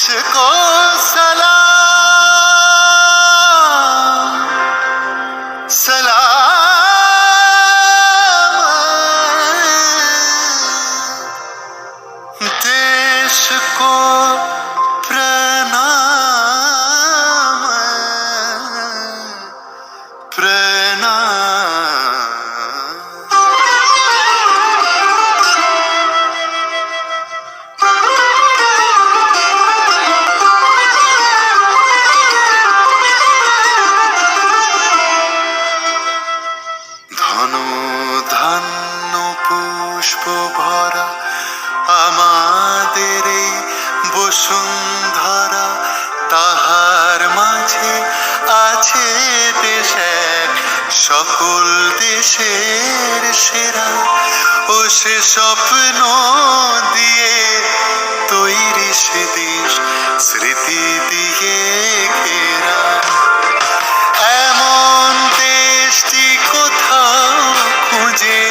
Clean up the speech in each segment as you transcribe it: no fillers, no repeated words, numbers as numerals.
को सलाम सलाम, देश को प्रणाम प्रणाम। ধন্য পুষ্প ভরা আমাদের এই বসুন্ধরা, তাহার মাঝে আছে দেশ এক সকল দেশের সেরা। ও সে স্বপ্ন দিয়ে তৈরি সে দেশ স্মৃতি দিয়ে ঘেরা। এমন দেশটি কোথাও খুঁজে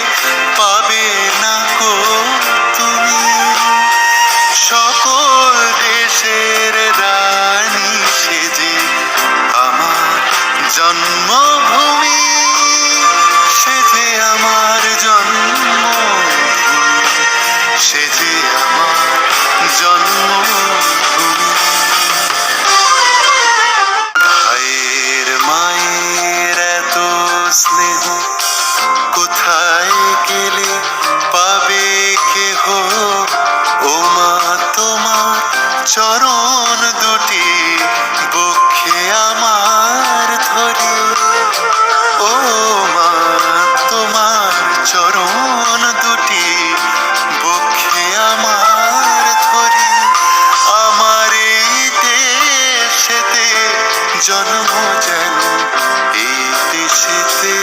পাবে না গো তুমি, সকল দেশের রানী সেজে আমার জন্মভূমি, সেজে আমার জন্মভূমি, সেজে আমার জন্মভূমি। ভাইয়ের মায়ের এত স্নেহ কোথায় গেলে পাবে কেহ, ও মা তোমার চরণ দুটি বক্ষে আমার ধরি। ও মা তোমার চরণ দুটি বক্ষে আমার ধরি। আমার এই দেশেতে জন্ম যেন এই দেশেতে